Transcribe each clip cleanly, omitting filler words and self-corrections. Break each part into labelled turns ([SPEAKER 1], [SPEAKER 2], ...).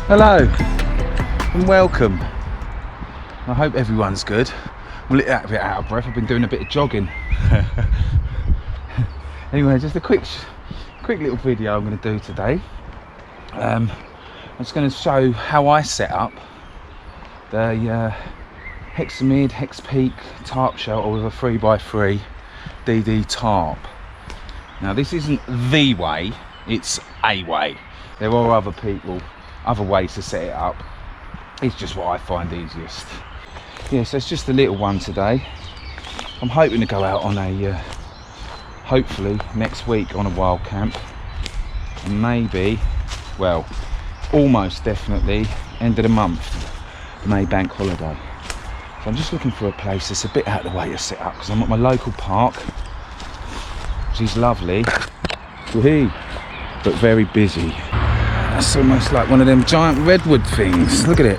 [SPEAKER 1] Hello and welcome. I hope everyone's good. I'm a little bit out of breath. I've been doing a bit of jogging. Anyway, just a quick little video I'm going to do today. I'm just going to show how I set up the Hexamid Hex Peak tarp shelter with a 3x3 DD tarp. Now this isn't the way, it's a way. There are other ways to set it up. It's just what I find easiest. Yeah, so it's just a little one today. I'm hoping to go out on a hopefully next week on a wild camp, and maybe, well, almost definitely end of the month, May bank holiday. So I'm just looking for a place that's a bit out of the way to set up, because I'm at my local park, which is lovely, but very busy. It's almost like one of them giant redwood things. Look at it.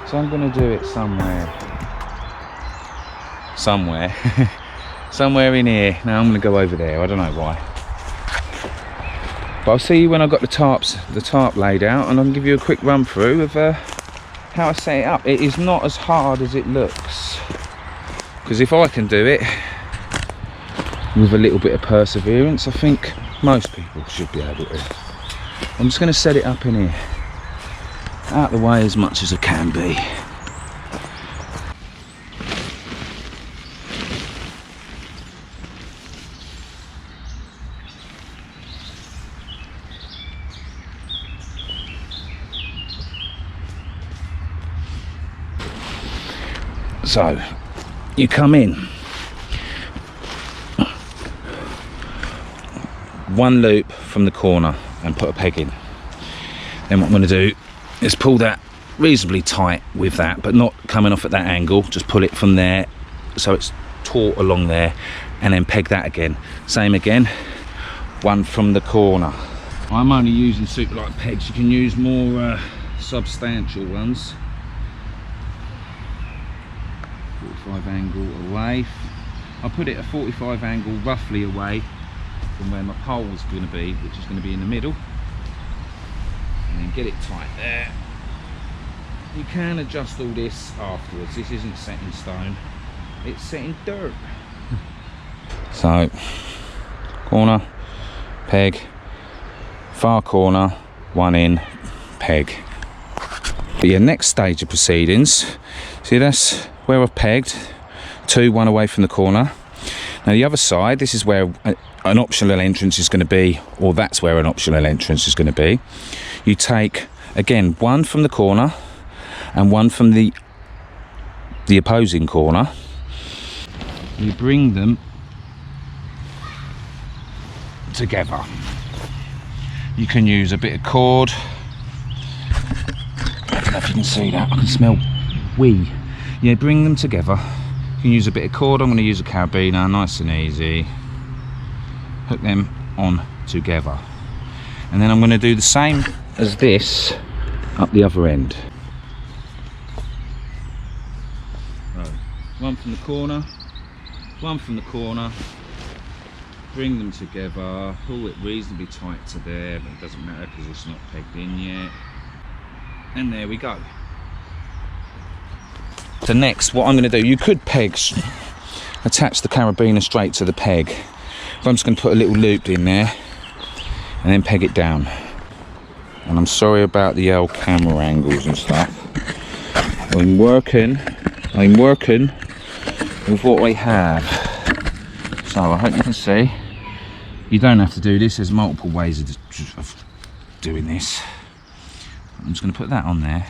[SPEAKER 1] So I'm going to do it somewhere in here. Now I'm going to go over there. I don't know why. But I'll see you when I've got the tarp laid out, and I can give you a quick run through of how I set it up. It is not as hard as it looks, because if I can do it with a little bit of perseverance, I think most people should be able to. I'm just going to set it up in here, out of the way as much as I can be. So you come in, one loop from the corner and put a peg in. Then what I'm going to do is pull that reasonably tight with that, but not coming off at that angle. Just pull it from there so it's taut along there, and then peg that again. Same again, one from the corner. I'm only using super light pegs. You can use more substantial ones. 45 angle away. I'll put it a 45 angle roughly away from where my pole is going to be, which is going to be in the middle, and then get it tight there. You can adjust all this afterwards. This isn't set in stone, it's set in dirt. So corner, peg, far corner, one in, peg. But your next stage of proceedings, see, that's where I've pegged, one away from the corner. Now the other side, this is where an optional entrance is going to be, or that's where an optional entrance is going to be. You take, again, one from the corner and one from the opposing corner. You bring them together. You can use a bit of cord. I don't know if you can see that, I can smell wee. Yeah, bring them together. You can use a bit of cord. I'm going to use a carabiner, nice and easy. Hook them on together. And then I'm going to do the same as this up the other end. So, one from the corner, one from the corner. Bring them together, pull it reasonably tight to there, but it doesn't matter because it's not pegged in yet. And there we go. So next, what I'm going to do, you could attach the carabiner straight to the peg, but I'm just going to put a little loop in there and then peg it down. And I'm sorry about the old camera angles and stuff. I'm working with what we have. So I hope you can see. You don't have to do this, there's multiple ways of doing this. I'm just going to put that on there.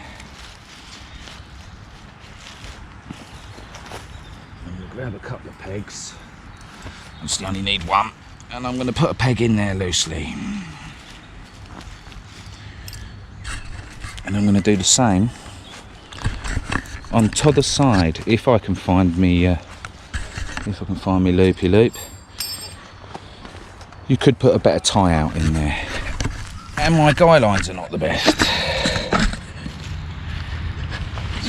[SPEAKER 1] Grab a couple of pegs. I just only need one, and I'm going to put a peg in there loosely, and I'm going to do the same on t'other side. If I can find me loopy loop. You could put a better tie out in there, and my guy lines are not the best.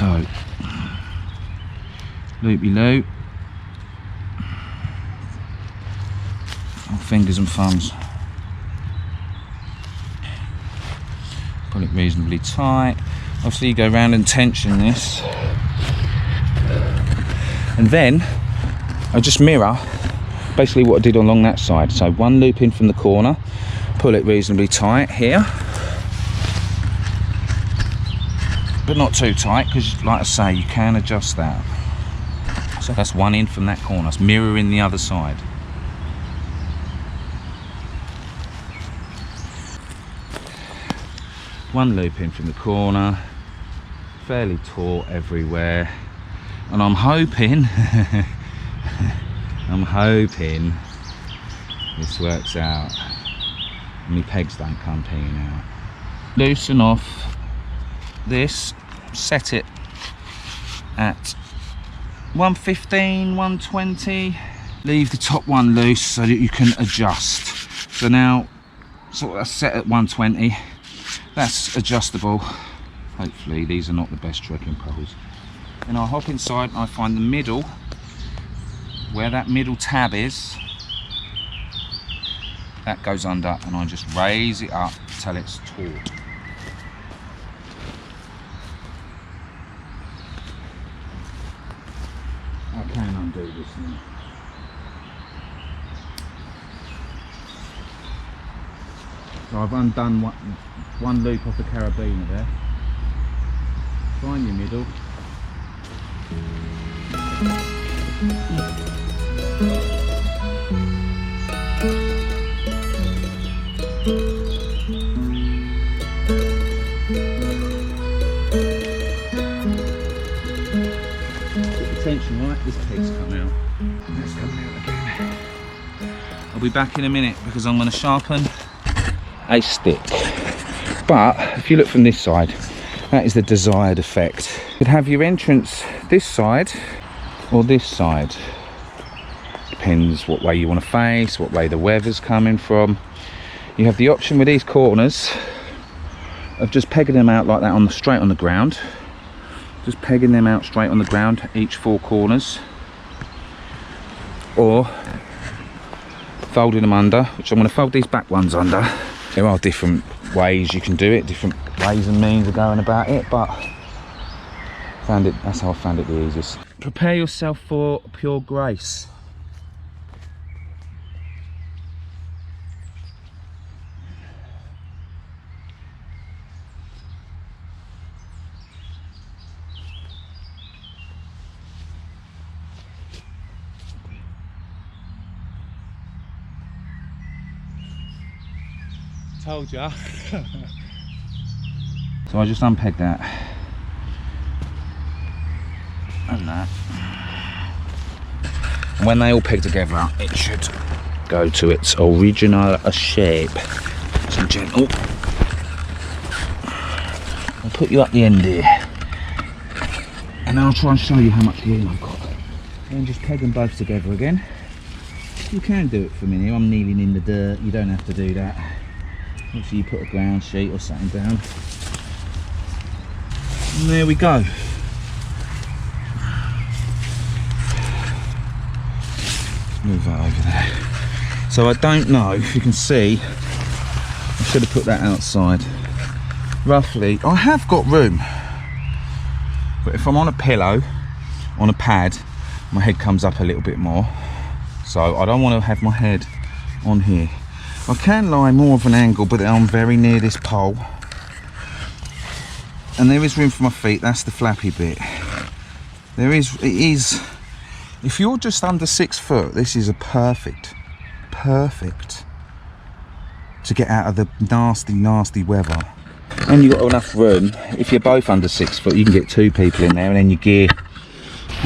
[SPEAKER 1] So, loopy-loop. Fingers and thumbs. Pull it reasonably tight. Obviously you go around and tension this. And then I just mirror basically what I did along that side. So one loop in from the corner, pull it reasonably tight here. But not too tight, because like I say, you can adjust that. So that's one in from that corner. It's mirroring the other side. One loop in from the corner, fairly taut everywhere, and I'm hoping this works out and my pegs don't come peeing out. Loosen off this, set it at 115, 120, leave the top one loose so that you can adjust. So now, sort of set at 120. That's adjustable. Hopefully these are not the best trekking poles. And I hop inside and I find the middle, where that middle tab is, that goes under, and I just raise it up till it's taut. I can undo this now. So I've undone one loop off the carabiner there. Find your middle. Get the tension right, this peg's come out. That's coming out again. I'll be back in a minute because I'm going to sharpen a stick. But if you look from this side, that is the desired effect. You could have your entrance this side or this side. Depends what way you want to face, what way the weather's coming from. You have the option with these corners of just pegging them out like that straight on the ground. Just pegging them out straight on the ground, each four corners. Or folding them under, which I'm going to fold these back ones under. There are different ways you can do it, different ways and means of going about it, but that's how I found it the easiest. Prepare yourself for pure grace. Told ya. So I just unpegged that and that, and when they all peg together it should go to its original shape. So gentle. I'll put you up the end here and I'll try and show you how much room I've got, and just peg them both together again. You can do it from in here. I'm kneeling in the dirt, you don't have to do that. Obviously you put a ground sheet or something down. And there we go. Move that over there. So I don't know if you can see, I should have put that outside. Roughly, I have got room. But if I'm on a pillow, on a pad, my head comes up a little bit more. So I don't want to have my head on here. I can lie more of an angle, but I'm very near this pole. And there is room for my feet, that's the flappy bit. It is, if you're just under 6 foot, this is a perfect to get out of the nasty weather. And you've got enough room, if you're both under 6 foot, you can get 2 people in there, and then your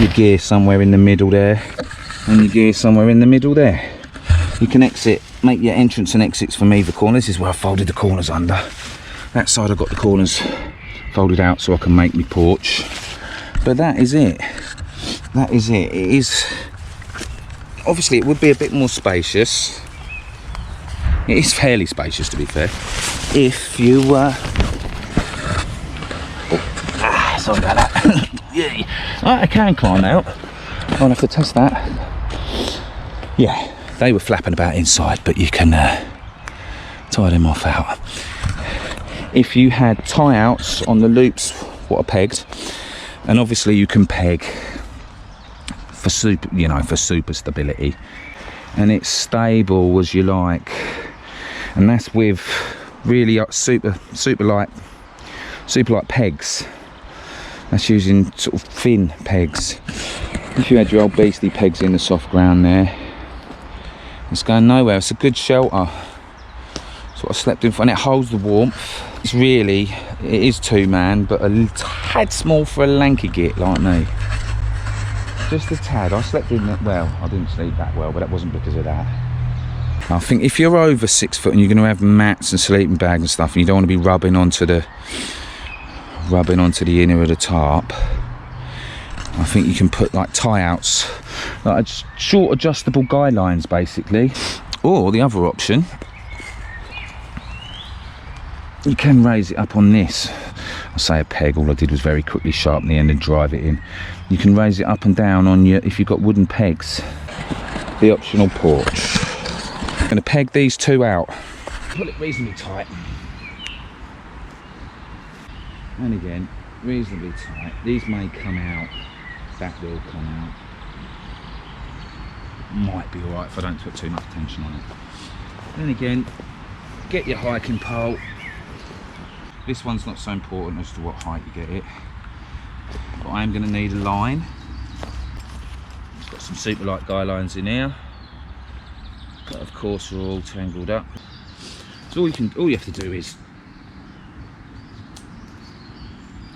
[SPEAKER 1] gear somewhere in the middle there, and your gear somewhere in the middle there. You can make your entrance and exits from either corner. This is where I folded the corners under. That side I've got the corners folded out so I can make my porch. But that is it. That is it. It is, obviously it would be a bit more spacious. It is fairly spacious, to be fair. If you Sorry about that. Yeah. I can climb out. I'll have to test that. Yeah, they were flapping about inside, but you can tie them off out. If you had tie outs on the loops, what are pegged, and obviously you can peg for super, you know, for super stability, and it's stable as you like, and that's with really super light pegs. That's using sort of thin pegs. If you had your old beastie pegs in the soft ground there, it's going nowhere. It's a good shelter. It's what I slept in for, and it holds the warmth. It's really, it is 2-man, but a tad small for a lanky git like me. Just a tad. I slept in that, well, I didn't sleep that well, but that wasn't because of that. I think if you're over 6 foot and you're going to have mats and sleeping bags and stuff, and you don't want to be rubbing onto the inner of the tarp, I think you can put like tie outs, like short adjustable guy lines basically. Or the other option, you can raise it up on this. I say a peg, all I did was very quickly sharpen the end and drive it in. You can raise it up and down on your, if you've got wooden pegs, the optional porch. I'm going to peg these 2 out. Pull it reasonably tight. And again, reasonably tight. These may come out, that will come out. Might be alright if I don't put too much tension on it. Then again, get your hiking pole. This one's not so important as to what height you get it, but I am going to need a line. It's got some super light guy lines in here, but of course they're all tangled up. So all you have to do is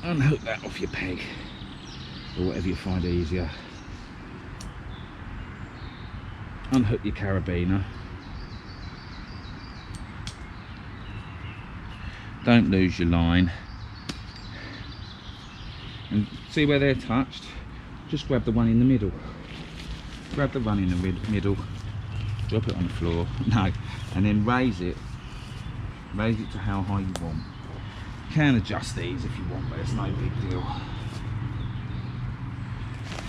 [SPEAKER 1] unhook that off your peg, or whatever you find easier. Unhook your carabiner. Don't lose your line, and see where they're touched, just grab the one in the middle. Grab the one in the middle, drop it on the floor, no, and then raise it to how high you want. You can adjust these if you want, but it's no big deal.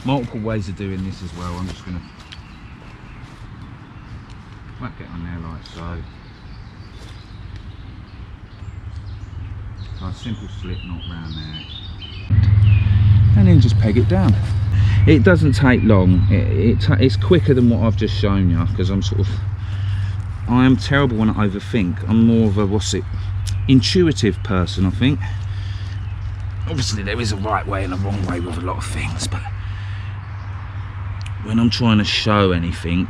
[SPEAKER 1] Multiple ways of doing this as well. I'm just going to whack it on there like so. A simple slip knot round there, and then just peg it down. It doesn't take long. It's quicker than what I've just shown you, because I am terrible when I overthink. I'm more of a intuitive person, I think. Obviously there is a right way and a wrong way with a lot of things, but when I'm trying to show anything,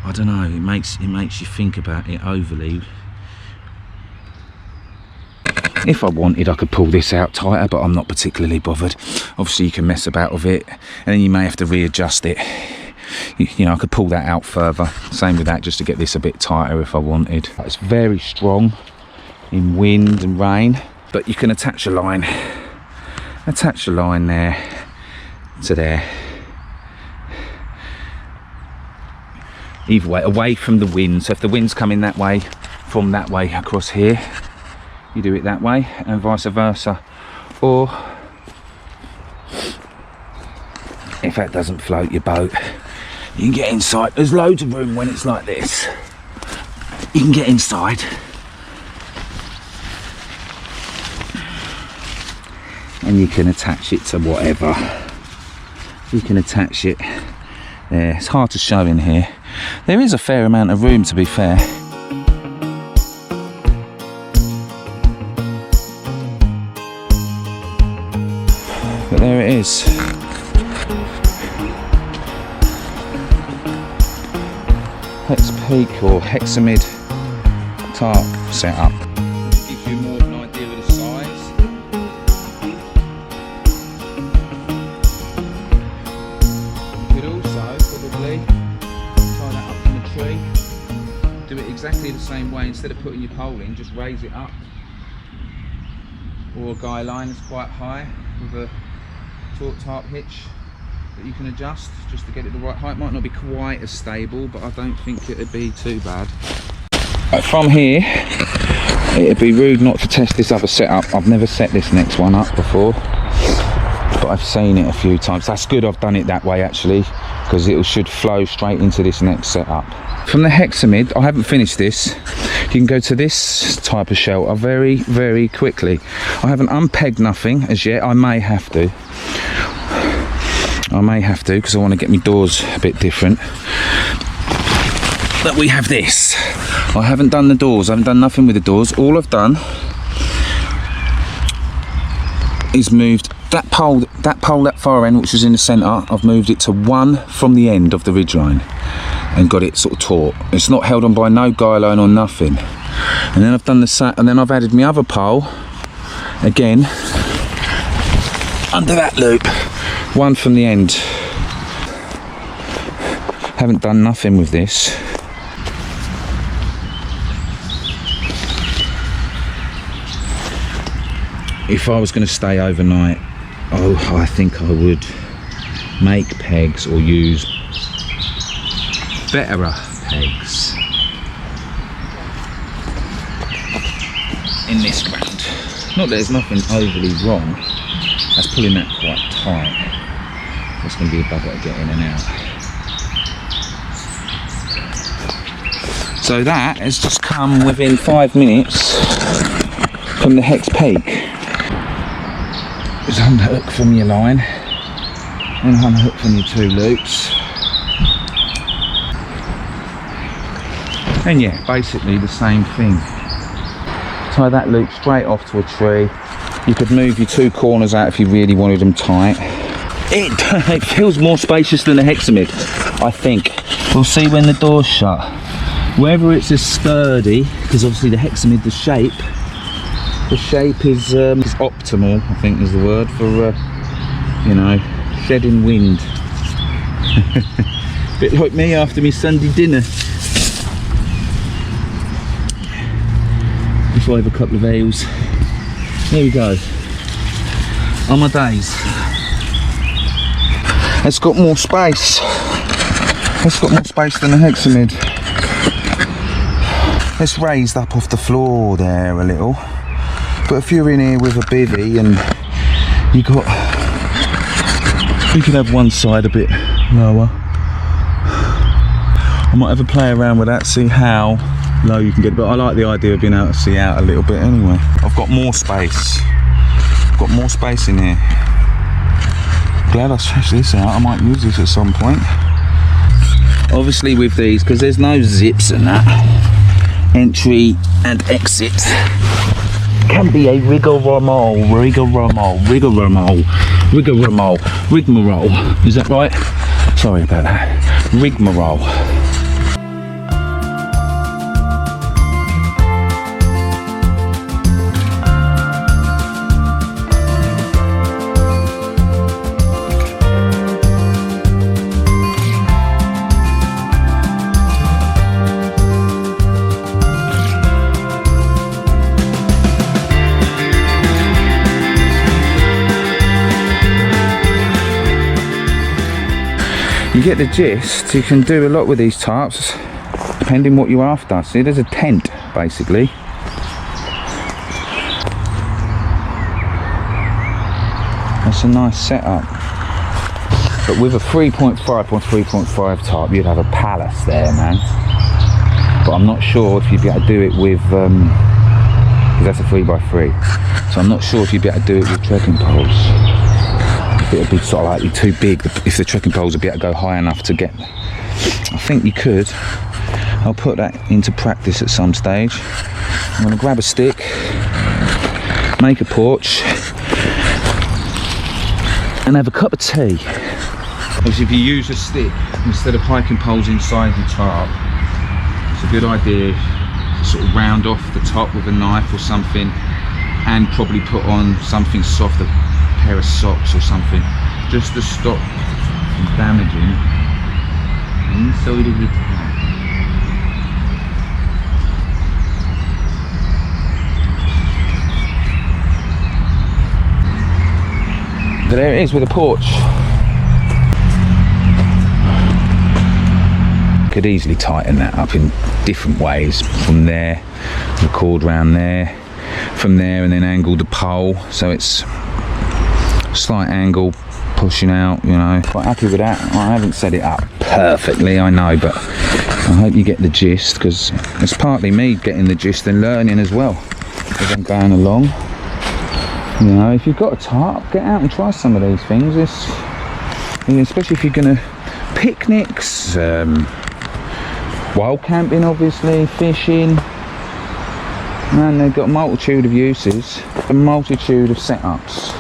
[SPEAKER 1] I don't know, it makes you think about it overly. If I wanted, I could pull this out tighter, but I'm not particularly bothered. Obviously you can mess about with it, and then you may have to readjust it. You know, I could pull that out further. Same with that, just to get this a bit tighter if I wanted. It's very strong in wind and rain, but you can attach a line there to there. Either way, away from the wind. So if the wind's coming that way, from that way across here, you do it that way, and vice versa. Or if that doesn't float your boat, you can get inside. There's loads of room when it's like this. You can get inside and you can attach it to whatever. You can attach it there. It's hard to show in here. There is a fair amount of room, to be fair. But there it is. Hex Peak or Hexamid tarp setup. Gives you more of an idea of the size. You could also probably tie that up from the tree. Do it exactly the same way. Instead of putting your pole in, just raise it up. Or a guy line that's quite high with a taut tarp hitch that you can adjust just to get it the right height. Might not be quite as stable, but I don't think it'd be too bad. From here, it'd be rude not to test this other setup. I've never set this next one up before. but I've seen it a few times. That's good I've done it that way actually, because it should flow straight into this next setup. From the Hexamid, I haven't finished this. You can go to this type of shelter very, very quickly. I haven't unpegged nothing as yet. I may have to because I want to get my doors a bit different. But we have this. I haven't done the doors. I haven't done nothing with the doors. All I've done is moved that pole that far end, which was in the centre. I've moved it to one from the end of the ridgeline and got it sort of taut. It's not held on by no guy line or nothing. And then I've done and then I've added my other pole again under that loop, one from the end. Haven't done nothing with this. If I was going to stay overnight, I think I would make pegs or use better pegs in this ground. Not that there's nothing overly wrong, that's pulling that quite tight. That's going to be a bugger to get in and out. So that has just come within 5 minutes from the Hex Peak. Just unhook from your line and unhook from your 2 loops, and yeah, basically the same thing. Tie that loop straight off to a tree. You could move your 2 corners out if you really wanted them tight. It feels more spacious than the Hexamid, I think. We'll see when the door's shut. Whether it's as sturdy, because obviously the Hexamid, the shape is optimal, I think is the word, for you know, shedding wind. Bit like me after my Sunday dinner. Before I have a couple of ales. There we go. On my days. It's got more space. It's got more space than the Hexamid. It's raised up off the floor there a little. But if you're in here with a bivvy and you can have one side a bit lower. I might have a play around with that, see how low you can get, but I like the idea of being able to see out a little bit anyway. I've got more space. I've got more space in here. Glad I stretched this out. I might use this at some point. Obviously with these, because there's no zips and that, entry and exit can be a rigmarole. Is that right? Sorry about that. Rigmarole. You get the gist. You can do a lot with these tarps depending what you're after. See, there's a tent basically. That's a nice setup. But with a 3.5 tarp, you'd have a palace there, man. But I'm not sure if you'd be able to do it with, because that's a 3x3. So I'm not sure if you'd be able to do it with trekking poles. It would be sort of likely too big if the trekking poles would be able to go high enough to get. I think you could. I'll put that into practice at some stage. I'm going to grab a stick, make a porch, and have a cup of tea. Obviously, if you use a stick instead of hiking poles inside your tarp, it's a good idea to sort of round off the top with a knife or something, and probably put on something soft. Pair of socks or something, just to stop from damaging the inside of your tarp. But there it is with a porch. Could easily tighten that up in different ways. From there, the cord round there, from there, and then angle the pole so it's slight angle pushing out, you know. Quite happy with that. I haven't set it up perfectly, I know, but I hope you get the gist, because it's partly me getting the gist and learning as well as I'm going along. You know, if you've got a tarp, get out and try some of these things. It's, you know, especially if you're going to picnics, wild camping, obviously, fishing. Man, they've got a multitude of uses, a multitude of setups,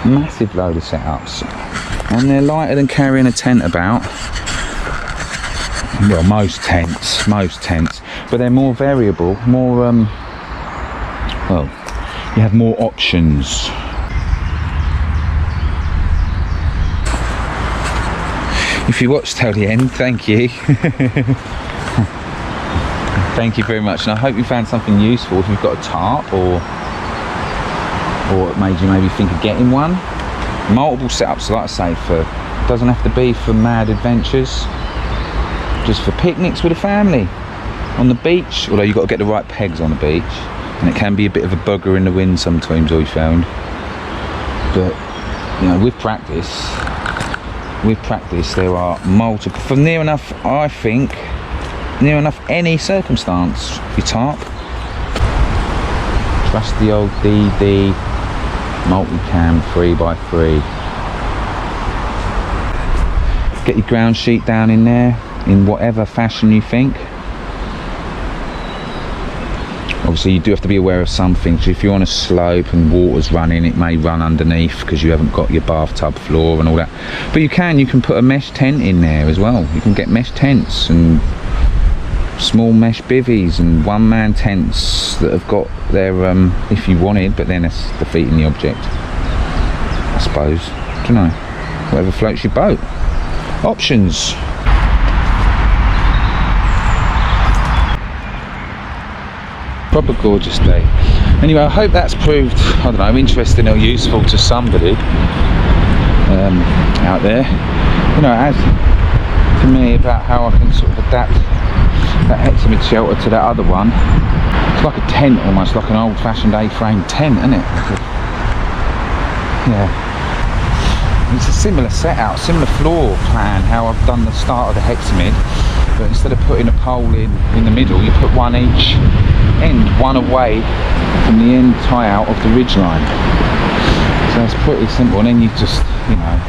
[SPEAKER 1] massive load of setups, and they're lighter than carrying a tent about. Well, most tents, but they're more variable, more well, you have more options. If you watched till the end, thank you. Thank you very much, and I hope you found something useful. If you've got a tarp, or it made you maybe think of getting one. Multiple setups, like I say, doesn't have to be for mad adventures, just for picnics with a family on the beach. Although you've got to get the right pegs on the beach, and it can be a bit of a bugger in the wind sometimes, we found. But you know, with practice there are multiple, for near enough, I think, near enough any circumstance, your tarp. Trust the old DD multicam 3x3. Get your ground sheet down in there in whatever fashion you think. Obviously you do have to be aware of some things. If you're on a slope and water's running, it may run underneath because you haven't got your bathtub floor and all that. But you can put a mesh tent in there as well. You can get mesh tents and small mesh bivvies and one-man tents that have got their if you wanted, but then it's defeating the object, I suppose. I don't know, whatever floats your boat. Options. Proper gorgeous day. Anyway, I hope that's proved, I don't know, interesting or useful to somebody out there. You know, as to me, about how I can sort of adapt that Hexamid shelter to that other one. It's like a tent, almost like an old-fashioned A-frame tent, isn't it? Yeah. It's a similar setup, similar floor plan, how I've done the start of the Hexamid, but instead of putting a pole in the middle, you put one each end, one away from the end tie out of the ridge line. So it's pretty simple, and then you just, you know,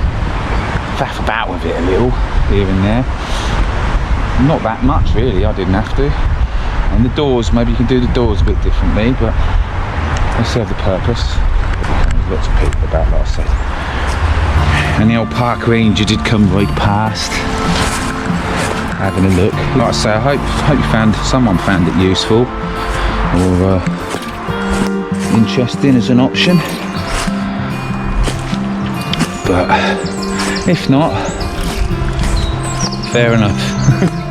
[SPEAKER 1] faff about with it a little here and there. Not that much really, I didn't have to. And the doors, maybe you can do the doors a bit differently, but they serve the purpose. There's lots of people about, like I said. And the old park ranger did come right past, having a look. Like I say, I hope someone found it useful or interesting as an option. But if not, fair enough.